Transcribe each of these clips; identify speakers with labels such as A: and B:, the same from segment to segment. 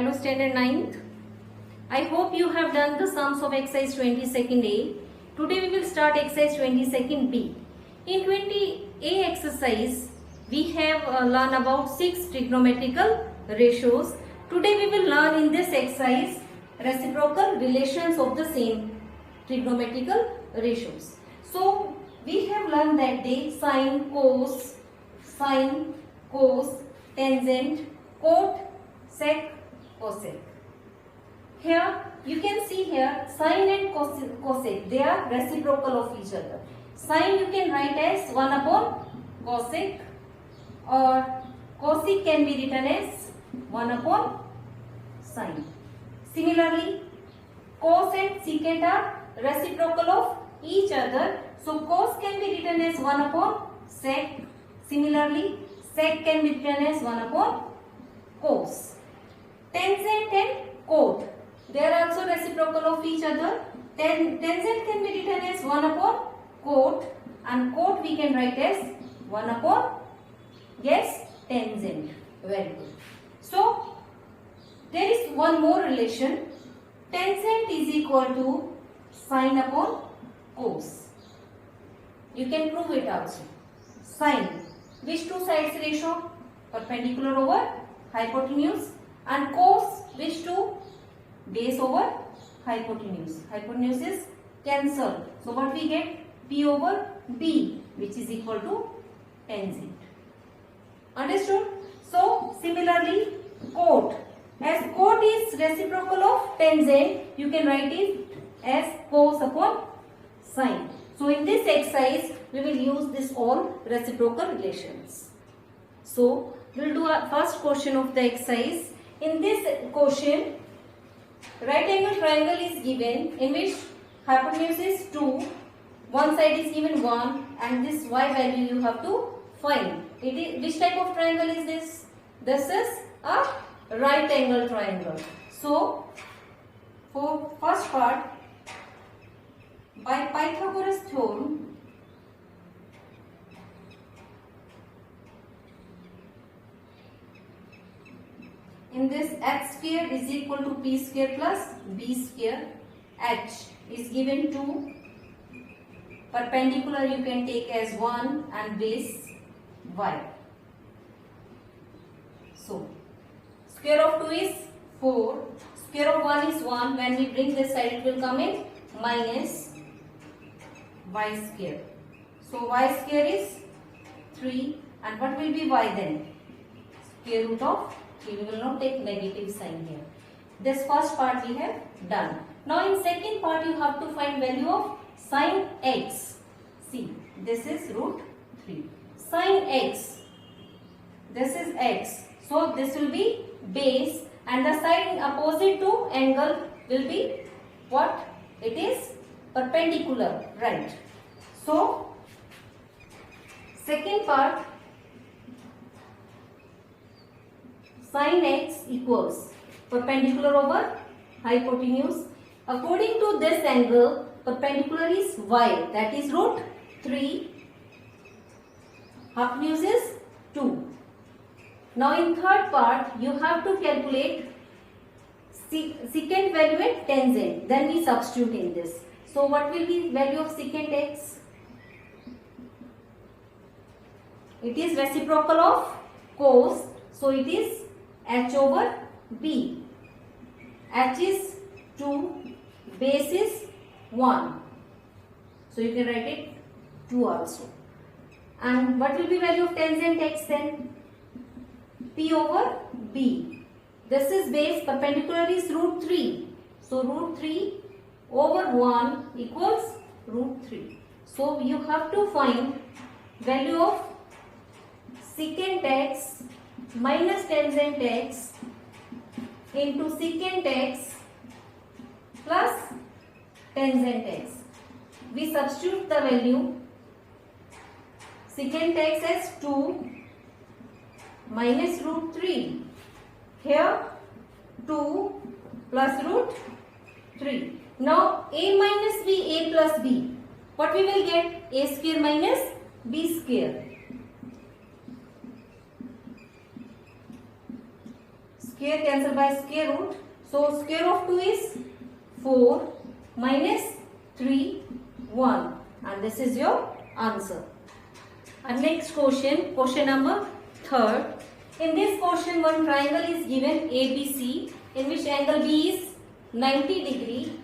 A: Value Standard 9th. I hope you have done the sums of exercise 22nd A. Today we will start exercise 22nd B. In 20A exercise, we have learned about 6 trigonometrical ratios. Today we will learn in this exercise reciprocal relations of the same trigonometrical ratios. So we have learned that day sine, cos, tangent, cot, sec, cosec. Here you can see here sine and cosec, they are reciprocal of each other. Sine you can write as 1 upon cosec, or cosec can be written as 1 upon sine. Similarly, cos and secant are reciprocal of each other. So cos can be written as 1 upon sec. Similarly, sec can be written as 1 upon cos. Tangent and cot, they are also reciprocal of each other. Tangent can be written as 1 upon cot, and cot we can write as 1 upon, yes, tangent. Very good. So there is one more relation. Tangent is equal to sine upon cos. You can prove it also. Sine, which two sides ratio? Perpendicular over hypotenuse. And cos, which two? Base over hypotenuse. Hypotenuse is cancelled. So what we get? P over B, which is equal to tangent. Understood? So similarly, cot. As cot is reciprocal of tangent, you can write it as cos upon sine. So in this exercise, we will use this all reciprocal relations. So we will do our first question of the exercise. In this question, right angle triangle is given in which hypotenuse is 2, one side is given 1, and this y value you have to find. It is, which type of triangle is this? This is a right angle triangle. So for first part, by Pythagoras theorem, in this h square is equal to p square plus b square. H is given 2, perpendicular you can take as 1, and base y. So square of 2 is 4, square of 1 is 1. When we bring this side, it will come in minus y square. So y square is 3, and what will be y then? Square root of 3. We will not take negative sign here. This first part we have done. Now in second part you have to find value of sine x. See, this is root 3. Sine x, this is x. So this will be base, and the side opposite to angle will be what? It is perpendicular, right? So second part, sine x equals perpendicular over hypotenuse. According to this angle, perpendicular is y, that is root 3. Hypotenuse is 2. Now in third part, you have to calculate secant value and tangent. Then we substitute in this. So what will be value of secant x? It is reciprocal of cos. So it is h over b. H is 2, base is 1. So you can write it 2 also. And what will be value of tangent x then? P over b. This is base, perpendicular is root 3. So root 3 over 1 equals root 3. So you have to find value of secant x minus tangent x into secant x plus tangent x. We substitute the value. Secant x as 2 minus root 3. Here 2 plus root 3. Now a minus b, a plus b. What we will get? A square minus b square. Square cancel by square root. So square root of 2 is 4 minus 3, 1. And this is your answer. And next question, question number 3rd. In this question, one triangle is given ABC, in which angle B is 90 degree.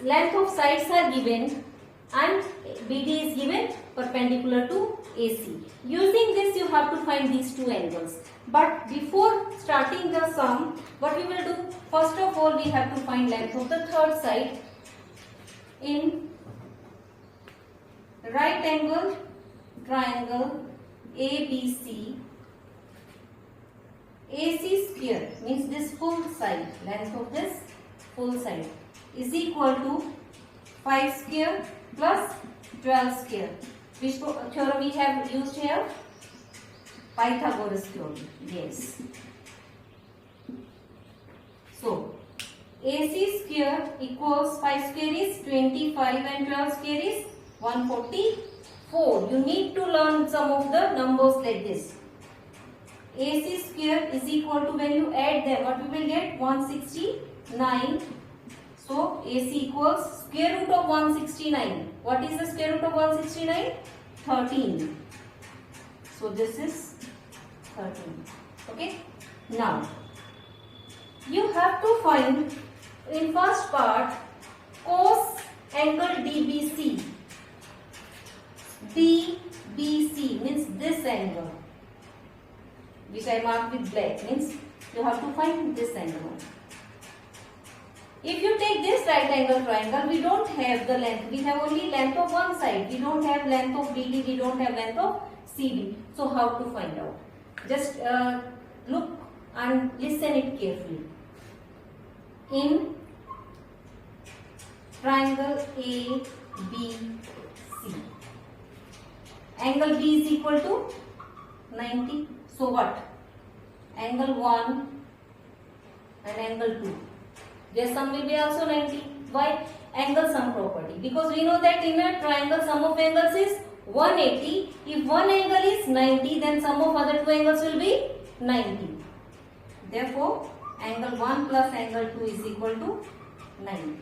A: Length of sides are given and BD is given perpendicular to AC. Using this, you have to find these two angles. But before starting the sum, what we will do? First of all, we have to find length of the third side. In right angle triangle ABC, AC square means this full side, length of this full side is equal to 5 square plus 12 square. Which theorem we have used here? Pythagoras theorem. Yes. So, AC square equals 5 square is 25 and 12 square is 144. You need to learn some of the numbers like this. AC square is equal to, when you add them, what we will get? 169. So AC equals square root of 169. What is the square root of 169? 13. So this is 13. Okay. Now you have to find in first part cos angle DBC. DBC means this angle, which I marked with black, means you have to find this angle. If you take this right angle triangle, we don't have the length. We have only length of one side. We don't have length of BD. We don't have length of CD. So how to find out? Just look and listen it carefully. In triangle ABC, angle B is equal to 90. So what? Angle 1 and angle 2. Their sum will be also 90. Why? Angle sum property. Because we know that in a triangle sum of angles is 180. If one angle is 90, then sum of other two angles will be 90. Therefore, angle 1 plus angle 2 is equal to 90.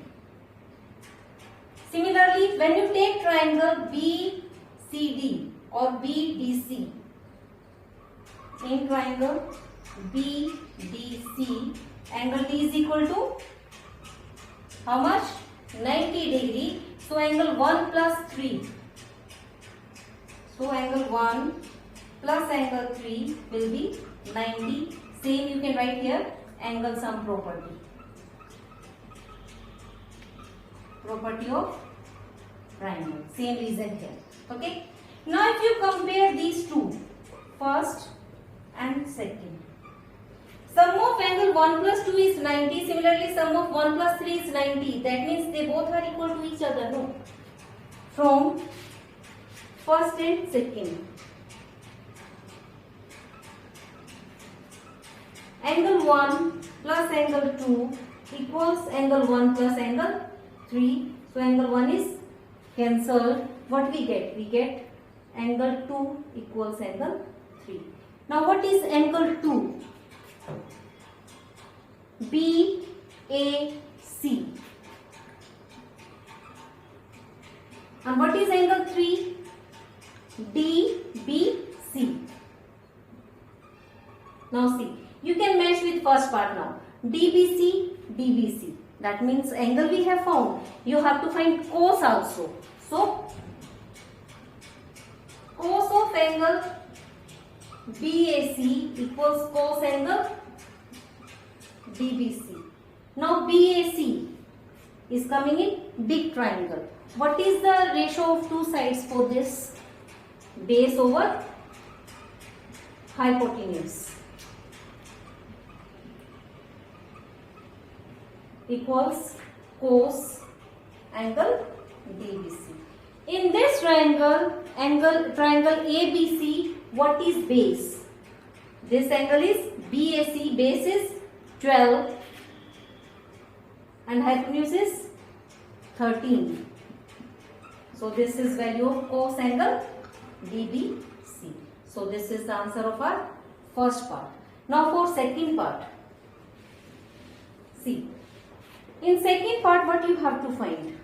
A: Similarly, when you take triangle BCD or BDC, in triangle BDC, angle D is equal to how much? 90 degree. So angle 1 plus 3. So angle 1 plus angle 3 will be 90. Same you can write here, angle sum property. Property of triangle. Same reason here. Okay. Now if you compare these two, first and second. Sum of angle 1 plus 2 is 90. Similarly, sum of 1 plus 3 is 90. That means they both are equal to each other. No. From first and second. Angle 1 plus angle 2 equals angle 1 plus angle 3. So angle 1 is cancelled. What we get? We get angle 2 equals angle 3. Now what is angle 2? BAC. And what is angle 3? DBC. Now see, you can match with first part now. DBC, DBC. That means angle we have found. You have to find cos also. So, cos of angle BAC equals cos angle DBC. Now BAC is coming in big triangle. What is the ratio of two sides for this? Base over hypotenuse equals cos angle DBC. In this triangle ABC, what is base? This angle is BAC, base is 12 and hypotenuse is 13. So this is value of cos angle DBC. So this is the answer of our first part. Now for second part. See, in second part, what you have to find?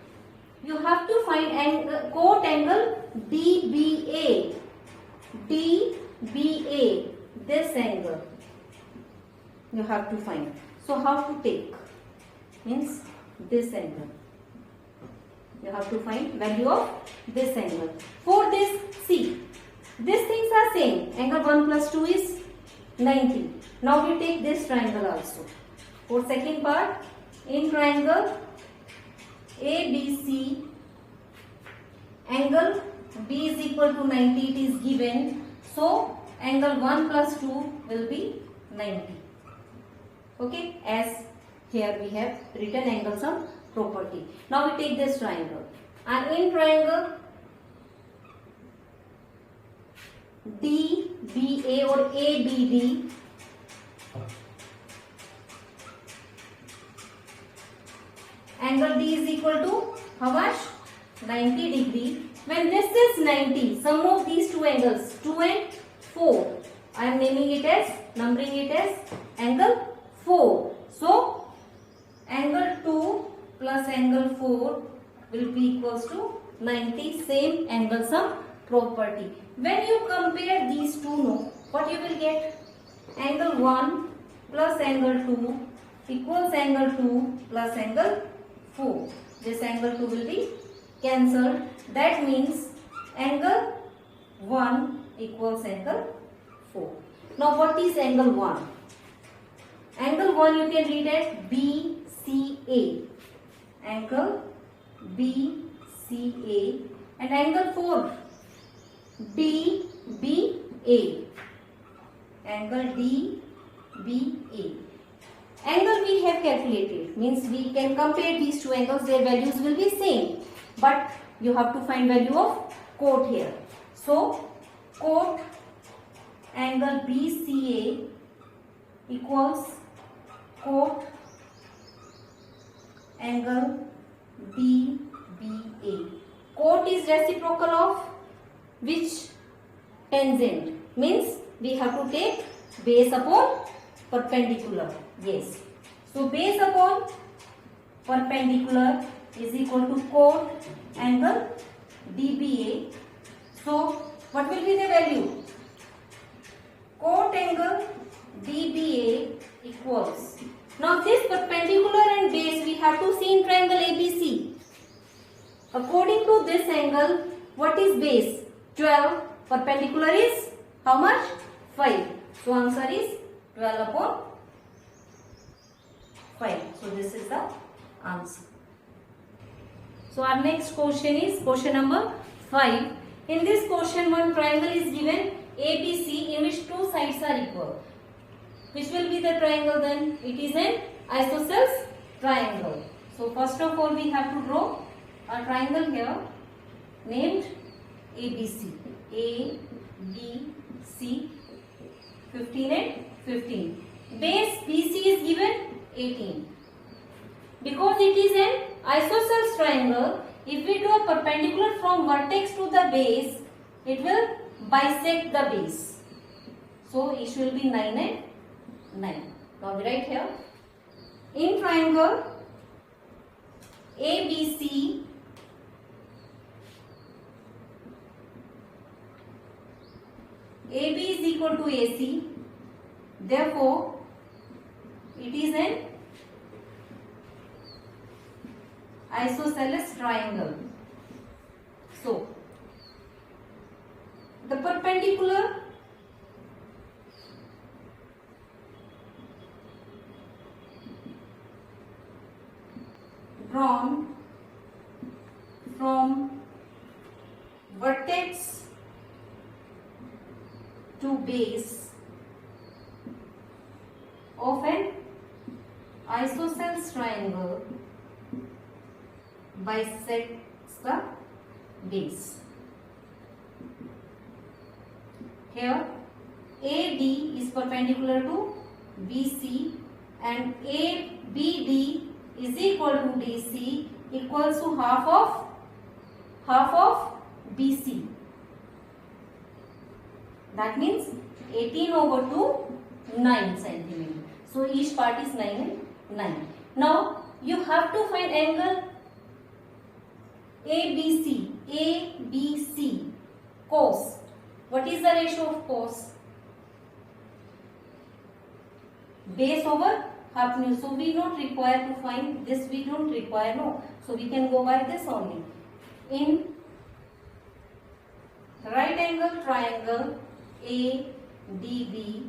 A: You have to find quote angle DBA. DBA, this angle you have to find. So how to take? Means this angle. You have to find value of this angle. For this, see, these things are same. Angle 1 plus 2 is 90. Now we take this triangle also. For second part, in triangle ABC, angle B is equal to 90, it is given. So angle 1 plus 2 will be 90. Okay, as here we have written angle sum property. Now we take this triangle, and in triangle DBA or ABD, angle D is equal to how much? 90 degree. When this is 90, sum of these two angles, 2 and 4, I am naming it as, numbering it as angle 4. So angle 2 plus angle 4 will be equals to 90, same angle sum property. When you compare these two, no, what you will get? Angle 1 plus angle 2 equals angle 2 plus angle 4. This angle 2 will be cancelled. That means angle 1 equals angle 4. Now what is angle 1? Angle 1 you can read as BCA. Angle BCA. And angle 4 DBA. Angle DBA. Angle we have calculated, means we can compare these two angles, their values will be same, but you have to find value of quote here. So quote angle BCA equals quote angle DBA. Quote is reciprocal of which tangent? Means we have to take base upon perpendicular. Yes. So base upon perpendicular is equal to quote angle DBA. So what will be the value? Quote angle DBA equals. Now this perpendicular and base we have to see in triangle ABC. According to this angle, what is base? 12. Perpendicular is how much? 5. So answer is 12 upon 5. So this is the answer. So our next question is question number 5. In this question, one triangle is given ABC in which two sides are equal. Which will be the triangle then? It is an isosceles triangle. So first of all we have to draw a triangle here named ABC. A, B, C, 15 and 15. Base BC is given 18. Because it is an isosceles triangle, if we draw a perpendicular from vertex to the base, it will bisect the base. So it will be 9 and 9. Now we write here. In triangle ABC, AB is equal to AC. Therefore, it is an isosceles triangle. So, the perpendicular drawn from vertex to base of an isosceles triangle bisects the base. Here AD is perpendicular to BC and ABD is equal to DC equals to half of BC. That means 18 over 2, 9 centimeter. So each part is 9 and 9. Now you have to find angle ABC. ABC cos. What is the ratio of cos? Base over hypotenuse. So we don't require to find this. We don't require, no. So we can go by this only. In right angle triangle ADB,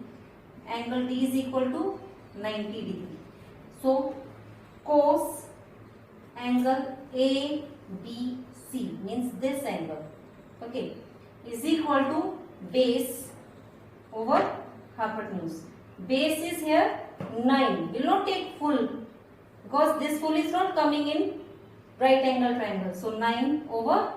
A: angle D is equal to 90 degree. So cos angle ABC means this angle, okay, is equal to base over hypotenuse. Base is here 9. Will not take full because this full is not coming in right angle triangle. So 9 over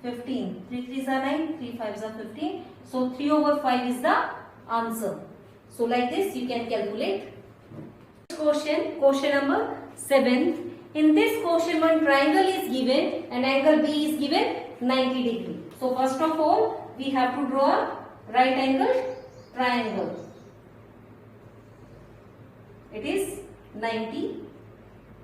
A: 15. 3 3s are 9, 3 5s are 15. So 3 over 5 is the answer. So like this you can calculate. Question number 7. In this question, one triangle is given and angle B is given 90 degree. So first of all, we have to draw a right angle triangle. It is 90.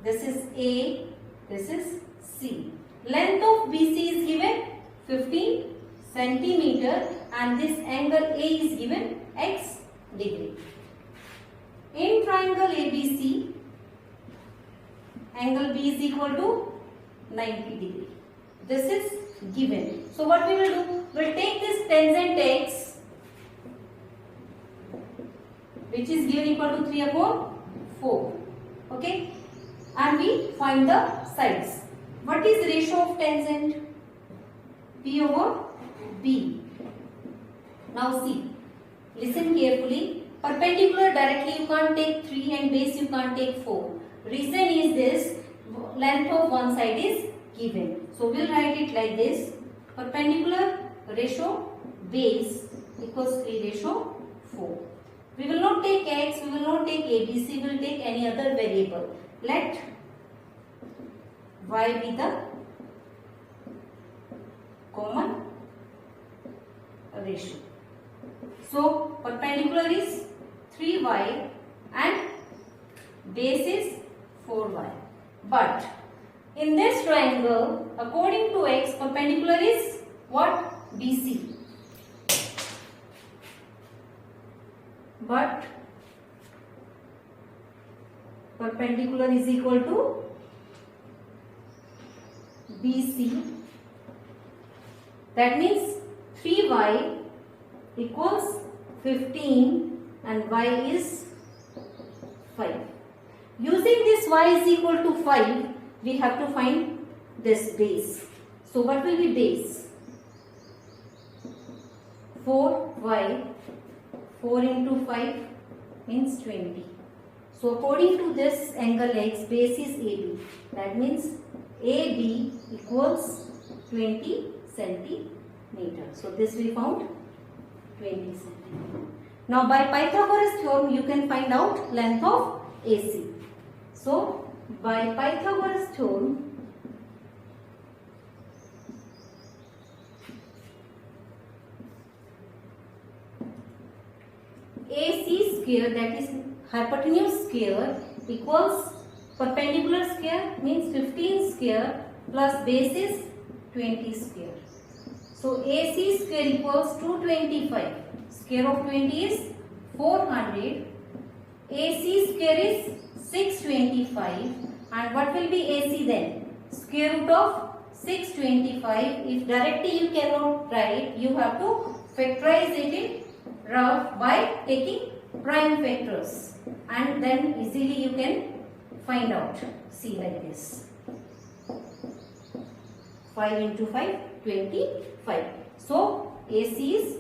A: This is A. This is C. Length of BC is given 15 centimeter and this angle A is given X degree. In triangle ABC, angle B is equal to 90 degree. This is given. So what we will do? We will take this tangent X, which is given equal to 3 upon 4. Okay? And we find the sides. What is ratio of tangent? P over B. Now see. Listen carefully. Perpendicular directly you can't take 3 and base you can't take 4. Reason is this, length of one side is given. So we'll write it like this. Perpendicular ratio base equals 3 ratio 4. We will not take X, we will not take ABC, we will take any other variable. Let Y be the common ratio. So perpendicular is 3y and base is 4y. But in this triangle, according to X, perpendicular is what? BC. But perpendicular is equal to BC. That means 3y equals 15 and y is 5. Using this y is equal to 5, we have to find this base. So what will be base? 4y, 4 into 5 means 20. So according to this angle X, base is AB. That means AB equals 20 centimeter. So this we found 20 centimeter. Now by Pythagoras theorem you can find out length of AC. So by Pythagoras theorem, AC square, that is hypotenuse square, equals perpendicular square means 15 square plus base is 20 square. So AC square equals 225. Square of 20 is 400. AC square is 625. And what will be AC then? Square root of 625. If directly you cannot write, you have to factorize it in rough by taking prime factors. And then easily you can find out. See like this. 5 into 5, 25. So AC is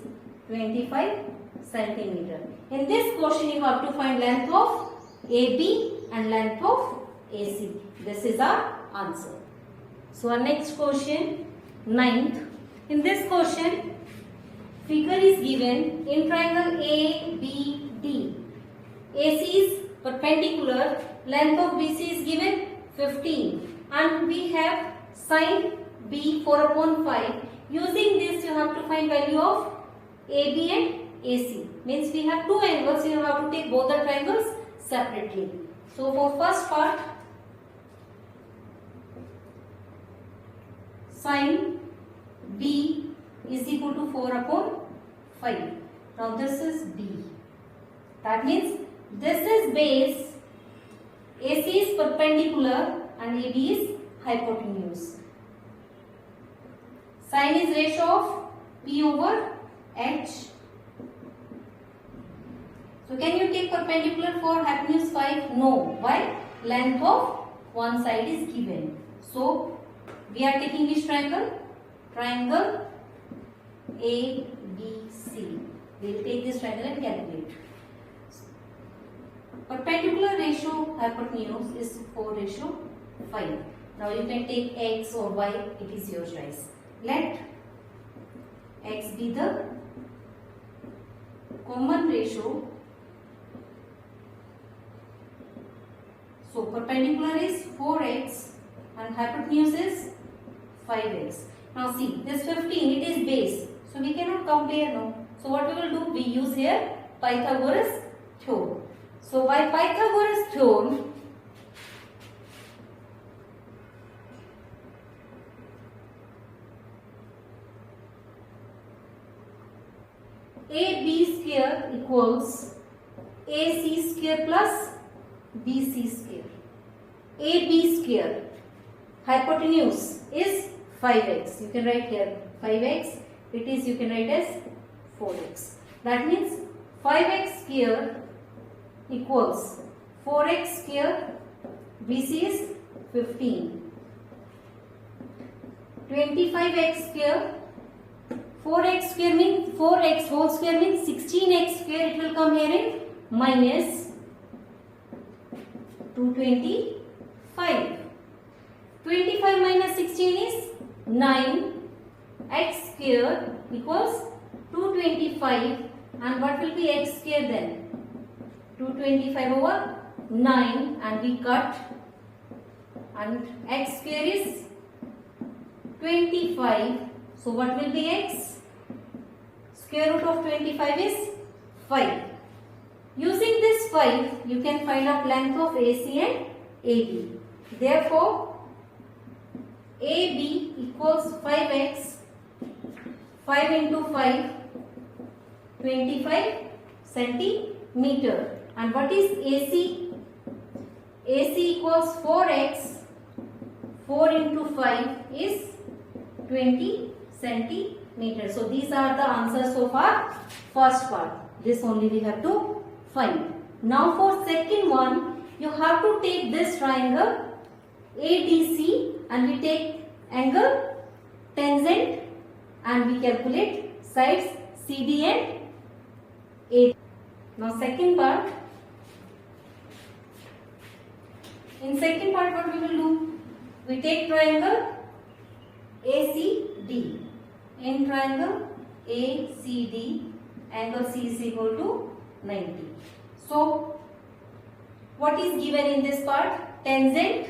A: 25 centimeter. In this question you have to find length of AB and length of AC. This is our answer. So our next question, 9th. In this question, figure is given in triangle ABD. AC is perpendicular, length of BC is given 15 and we have sine B 4 upon 5. Using this you have to find value of AB and AC. Means we have two angles, you have to take both the triangles separately. So for first part, sine B is equal to 4 upon 5. Now this is B. That means this is base, AC is perpendicular and AB is hypotenuse. Sine is ratio of P over H. So can you take perpendicular for hypotenuse 5? No. Why? Length of one side is given. So we are taking which triangle? Triangle ABC. We will take this triangle and calculate. Perpendicular ratio hypotenuse is 4:5. Now you can take X or Y, it is your choice. Let X be the common ratio. So perpendicular is 4x and hypotenuse is 5x. Now see, this 15, it is base. So we cannot compare now. So what we will do? We use here Pythagoras theorem. So by Pythagoras theorem, AB square equals AC square plus BC square. AB square, hypotenuse is 5x. You can write here 5x. It is, you can write as 4x. That means 5x square equals 4x square. BC is 15. 25x square. 4x square means 4x whole square means 16x square. It will come here in minus 225. 25 minus 16 is 9. X square equals 225. And what will be x square then? 225 over 9, and we cut, and x square is 25. So what will be x? Square root of 25 is 5. Using this 5, you can find out length of AC and AB. Therefore, AB equals 5x. 5 into 5, 25 centimeter. And what is AC? AC equals 4x. 4 into 5 is 20 centimeter. So these are the answers so far. First part. This only we have to find. Now for second one, you have to take this triangle ADC and we take angle tangent and we calculate sides CD and AD. Now second part. In second part, what we will do? We take triangle ACD. In triangle ACD, angle C is equal to 90. So, what is given in this part? Tangent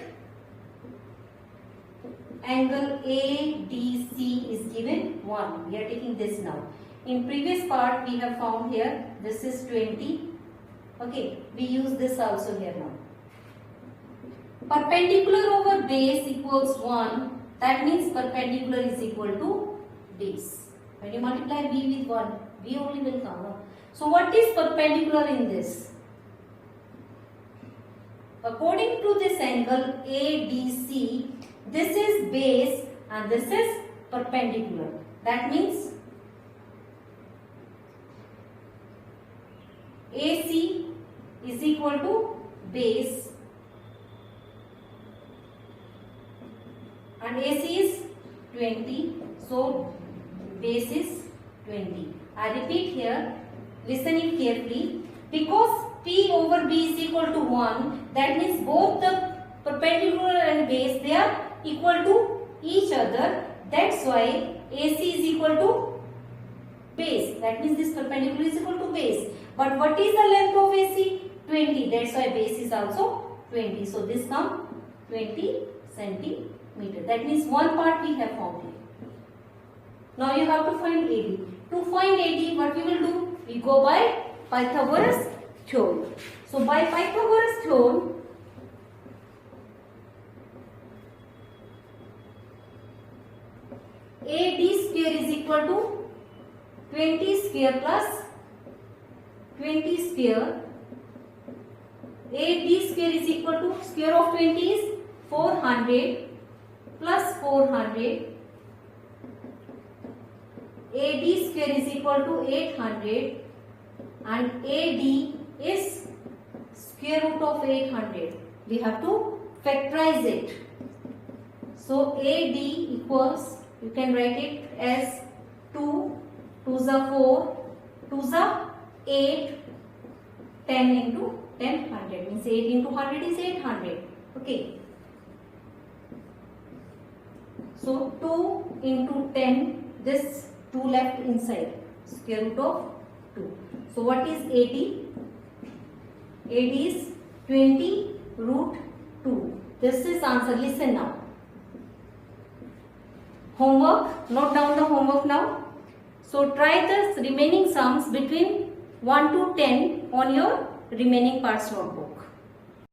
A: angle ADC is given 1. We are taking this now. In previous part, we have found here, this is 20. Okay, we use this also here now. Perpendicular over base equals 1. That means perpendicular is equal to base. When you multiply b with 1, b only will come. So what is perpendicular in this? According to this angle ADC, this is base and this is perpendicular. That means AC is equal to base and AC is 20. So base is 20. I repeat here, listening carefully. Because P over B is equal to 1, that means both the perpendicular and base, they are equal to each other. That's why AC is equal to base. That means this perpendicular is equal to base. But what is the length of AC? 20. That's why base is also 20. So this comes 20 centimeter. That means one part we have found here. Now you have to find AD. To find AD, what we will do? We go by Pythagoras theorem. So by Pythagoras theorem, AD square is equal to 20 square plus 20 square. AD square is equal to square of 20 is 400 plus 400. AD square is equal to 800 and AD is square root of 800. We have to factorize it. So AD equals, you can write it as 2, 2 is 4, 2 is 8, 10 into 10, 100. Means 8 into 100 is 800. Okay. So 2 into 10, this 2 left inside, square root of 2. So what is 80? 80 is 20 root 2. This is answer. Listen now. Homework. Note down the homework now. So try the remaining sums between 1 to 10 on your remaining parts notebook.